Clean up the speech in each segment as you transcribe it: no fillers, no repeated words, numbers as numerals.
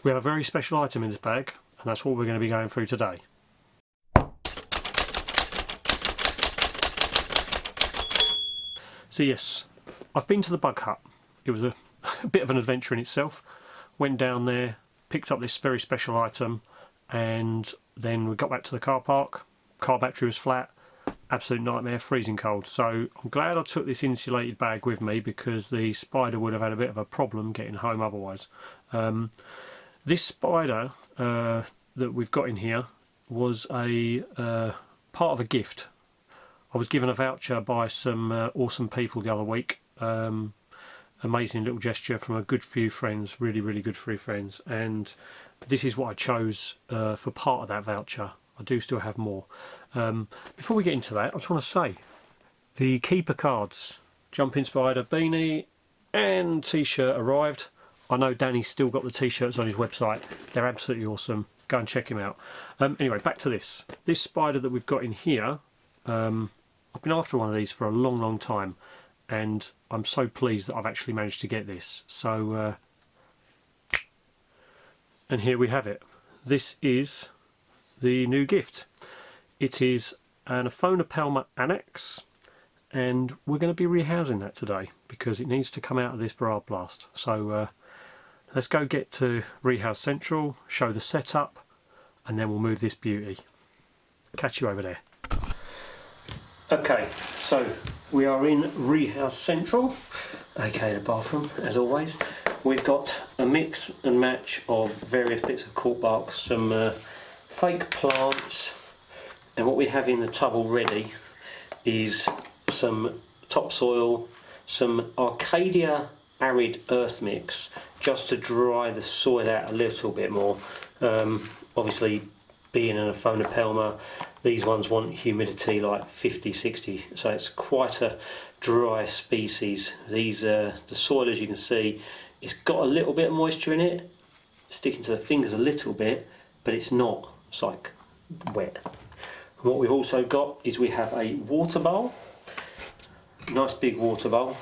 We have a very special item in this bag, and that's what we're going to be going through today. So yes, I've been to the bug hut. It was a bit of an adventure in itself. Went down there, picked up this very special item, and then we got back to the car park. Car battery was flat. Absolute nightmare, freezing cold. So I'm glad I took this insulated bag with me, because the spider would have had a bit of a problem getting home otherwise. This spider that we've got in here was a part of a gift. I was given a voucher by some awesome people the other week. Amazing little gesture from a good few friends, really good few friends, and this is what I chose for part of that voucher. I do still have more. Before we get into that, I just want to say the keeper cards, jumping spider beanie and t-shirt arrived. I know Danny's still got the t-shirts on his website. They're absolutely awesome. Go and check him out. Anyway, back to this spider that we've got in here. I've been after one of these for a long time, and I'm so pleased that I've actually managed to get this. So and here we have it. This is the new gift. It is an Aphonopelma annex, and we're going to be rehousing that today because it needs to come out of this barrage blast. So let's go get to Rehouse Central, show the setup, and then we'll move this beauty. Catch you over there. Okay, so we are in Rehouse Central, aka the bathroom, as always. We've got a mix and match of various bits of cork bark, some fake plants, and what we have in the tub already is some topsoil, some Arcadia arid earth mix, just to dry the soil out a little bit more. Obviously, being an Aphonopelma, these ones want humidity like 50-60, so it's quite a dry species. These the soil, as you can see, it's got a little bit of moisture in it, sticking to the fingers a little bit, but it's not. It's like wet. And what we've also got is we have a water bowl, nice big water bowl,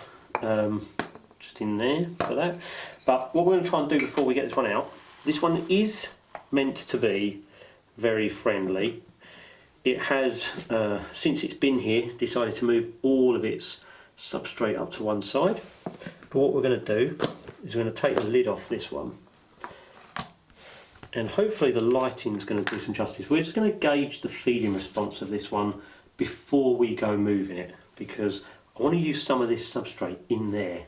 just in there for that. But what we're going to try and do before we get this one out, this one is meant to be very friendly. It has, since it's been here, decided to move all of its substrate up to one side. But what we're going to do is we're going to take the lid off this one, and hopefully the lighting's going to do some justice. We're just going to gauge the feeding response of this one before we go moving it, because I want to use some of this substrate in there,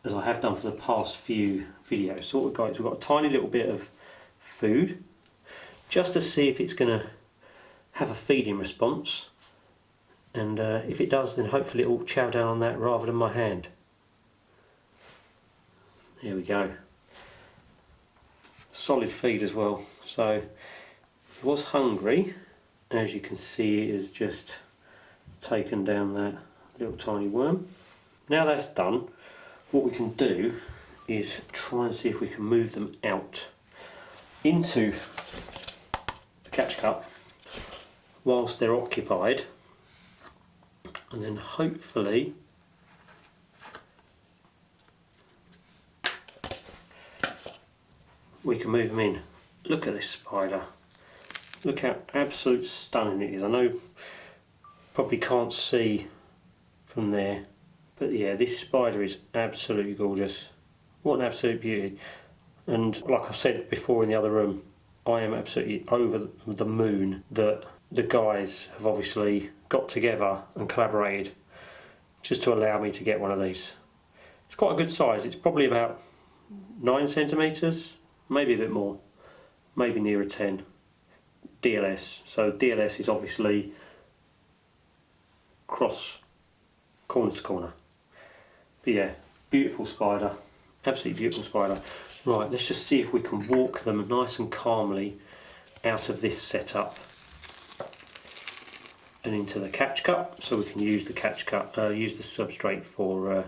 as I have done for the past few videos. So what we've got is we've got a tiny little bit of food, just to see if it's going to have a feeding response, and if it does, then hopefully it will chow down on that rather than my hand. There we go. Solid feed as well. So it was hungry. As you can see, it has just taken down that little tiny worm. Now that's done, what we can do is try and see if we can move them out into the catch cup whilst they're occupied, and then hopefully we can move them in. Look at this spider. Look how absolute stunning it is. I know probably can't see from there, but yeah, this spider is absolutely gorgeous. What an absolute beauty. And like I said before in the other room, I am absolutely over the moon that the guys have obviously got together and collaborated just to allow me to get one of these. It's quite a good size. It's probably about 9 centimetres, maybe a bit more, maybe nearer 10. DLS. So DLS is obviously cross corner to corner. But yeah, beautiful spider, absolutely beautiful spider. Right, let's just see if we can walk them nice and calmly out of this setup and into the catch cup, so we can use the catch cup, use the substrate for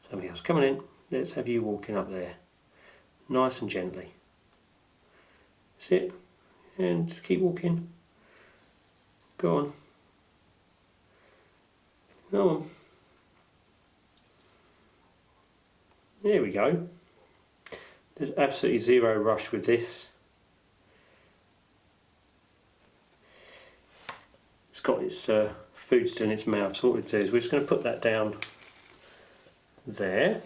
something else. Come on in, let's have you walking up there, nice and gently. Sit and keep walking. Go on. Go on. There we go. There's absolutely zero rush with this. It's got its food still in its mouth, so what we do is we're just going to put that down there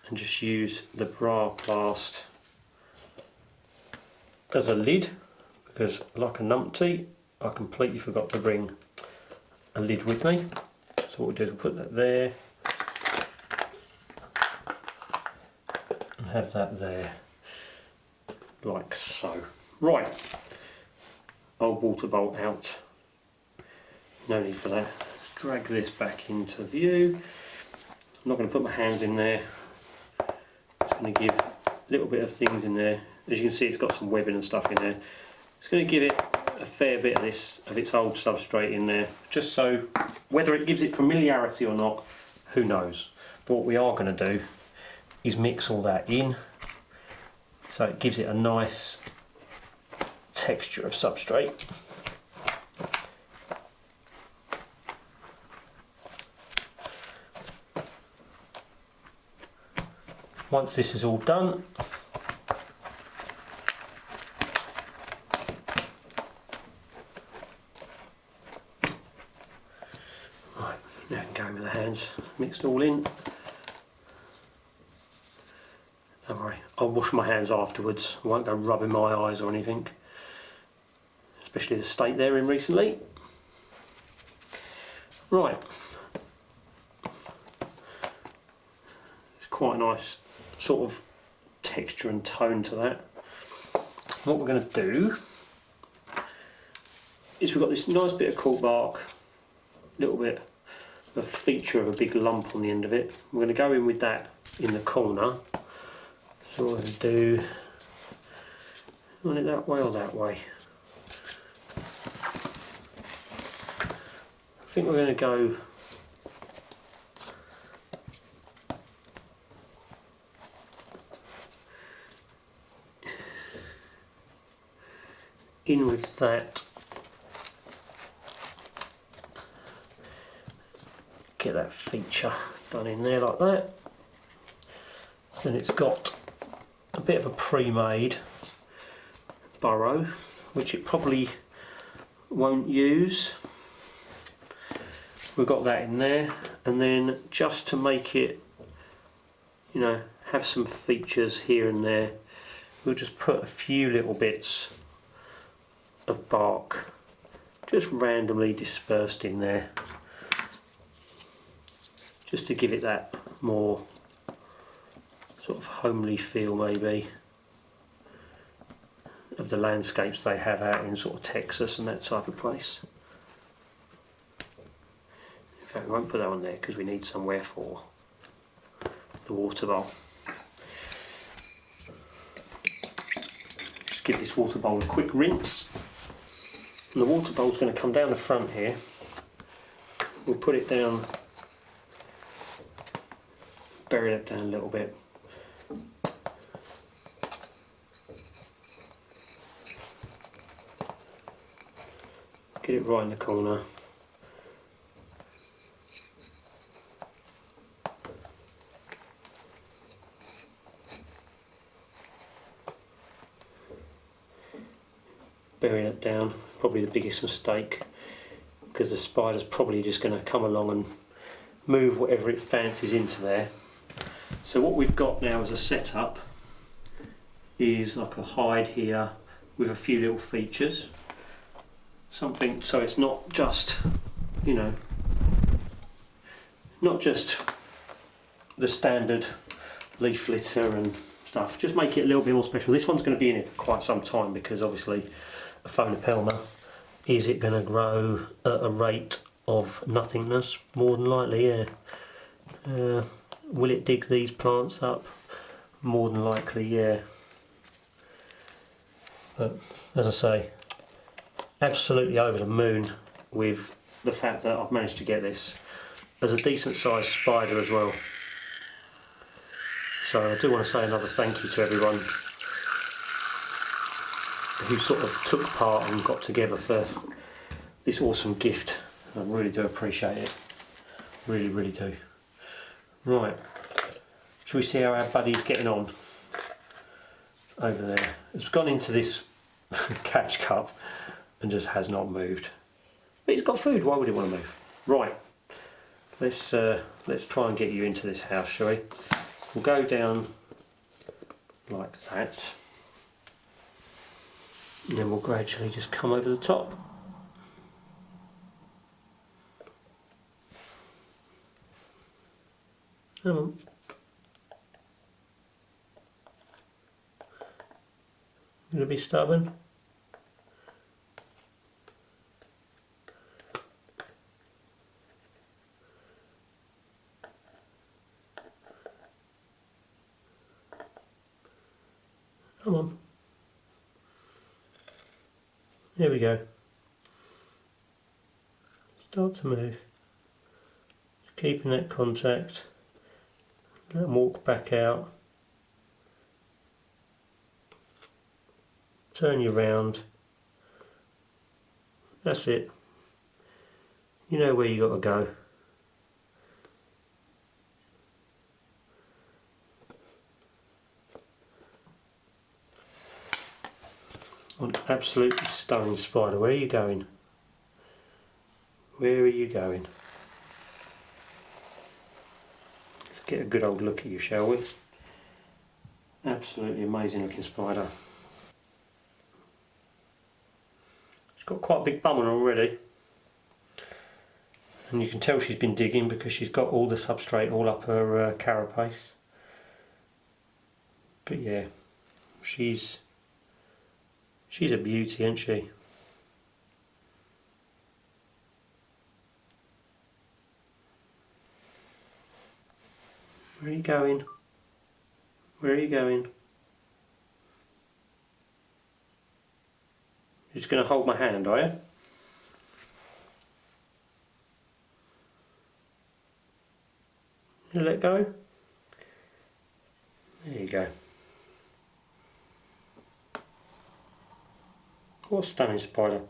and just use the bra plast as a lid, because like a numpty I completely forgot to bring a lid with me. So what we'll do is we'll put that there and have that there, like so. Right, old water bolt out, no need for that. Let's drag this back into view. I'm not going to put my hands in there, just going to give a little bit of things in there. As you can see, it's got some webbing and stuff in there. It's going to give it a fair bit of its old substrate in there, just so whether it gives it familiarity or not, who knows. But what we are going to do is mix all that in so it gives it a nice texture of substrate. Once this is all done, right, now I can go with the hands, mixed all in. Don't worry, I'll wash my hands afterwards, I won't go rubbing my eyes or anything, especially the state they're in recently. Right, it's quite a nice sort of texture and tone to that. What we're going to do is we've got this nice bit of cork bark, little bit of feature of a big lump on the end of it. We're going to go in with that in the corner. So what we're going to do, want it that way or that way? I think we're going to go in with that, get that feature done in there like that. So then it's got a bit of a pre-made burrow, which it probably won't use. We've got that in there, and then just to make it, you know, have some features here and there, we'll just put a few little bits of bark just randomly dispersed in there, just to give it that more sort of homely feel maybe of the landscapes they have out in sort of Texas and that type of place. In fact, we won't put that on there because we need somewhere for the water bowl. Just give this water bowl a quick rinse. And the water bowl's going to come down the front here. We'll put it down, bury that down a little bit. Get it right in the corner. Bury that down, probably the biggest mistake, because the spider's probably just going to come along and move whatever it fancies into there. So what we've got now as a setup is like a hide here with a few little features. Something so it's not just, you know, not just the standard leaf litter and stuff, just make it a little bit more special. This one's going to be in it for quite some time because obviously a phonopelma, is it going to grow at a rate of nothingness? More than likely, yeah. Will it dig these plants up? More than likely, yeah. But as I say, absolutely over the moon with the fact that I've managed to get this as a decent sized spider as well. So I do want to say another thank you to everyone who sort of took part and got together for this awesome gift. I really do appreciate it. Really, really do. Right, Shall we see how our buddy's getting on over there? It's gone into this catch cup and just has not moved. But he's got food, why would he want to move? Right, let's try and get you into this house, shall we? We'll go down like that. And then we'll gradually just come over the top. Come on. Gonna be stubborn. Come on. There we go. Start to move. Just keeping that contact. Let them walk back out. Turn you round. That's it. You know where you got to go. An absolutely stunning spider. Where are you going? Where are you going? Let's get a good old look at you, shall we? Absolutely amazing looking spider. She's got quite a big bum on her already. And you can tell she's been digging because she's got all the substrate all up her carapace. But yeah, she's a beauty, isn't she? Where are you going? Where are you going? You're just going to hold my hand, are you? You let go? There you go. What a stunning spider.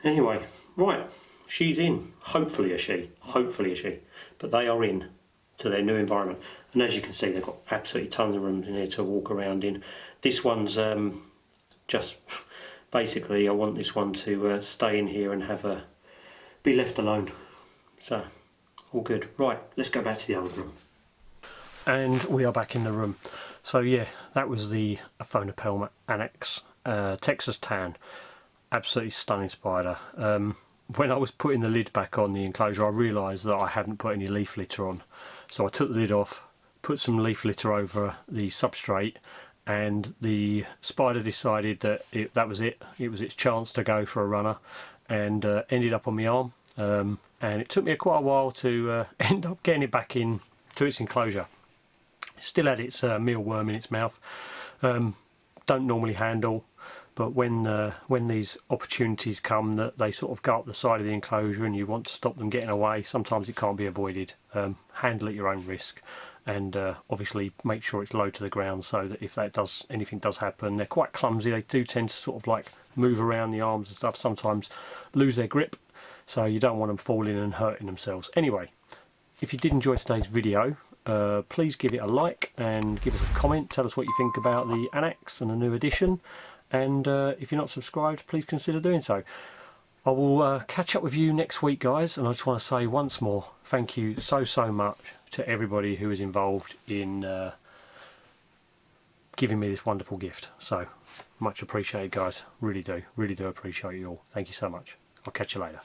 Anyway, right, she's in. Hopefully a she. Hopefully a she. But they are in to their new environment. And as you can see, they've got absolutely tons of rooms in here to walk around in. This one's just basically I want this one to stay in here and have be left alone. So all good. Right, let's go back to the other room. And we are back in the room. So yeah, that was the Aphonopelma annex, Texas tan. Absolutely stunning spider. When I was putting the lid back on the enclosure, I realised that I hadn't put any leaf litter on. So I took the lid off, put some leaf litter over the substrate, and the spider decided that that was it. It was its chance to go for a runner, and ended up on my arm. And it took me quite a while to end up getting it back in to its enclosure. It still had its mealworm in its mouth. Don't normally handle, but when these opportunities come that they sort of go up the side of the enclosure and you want to stop them getting away, sometimes it can't be avoided. Handle at your own risk, and obviously make sure it's low to the ground so that if anything does happen, they're quite clumsy. They do tend to sort of like move around the arms and stuff, sometimes lose their grip, so you don't want them falling and hurting themselves. Anyway, if you did enjoy today's video, please give it a like and give us a comment. Tell us what you think about the annex and the new edition, and if you're not subscribed, please consider doing so. I will catch up with you next week, guys, and I just want to say once more thank you so much to everybody who is involved in giving me this wonderful gift. So much appreciated, guys. Really do appreciate you all. Thank you so much. I'll catch you later.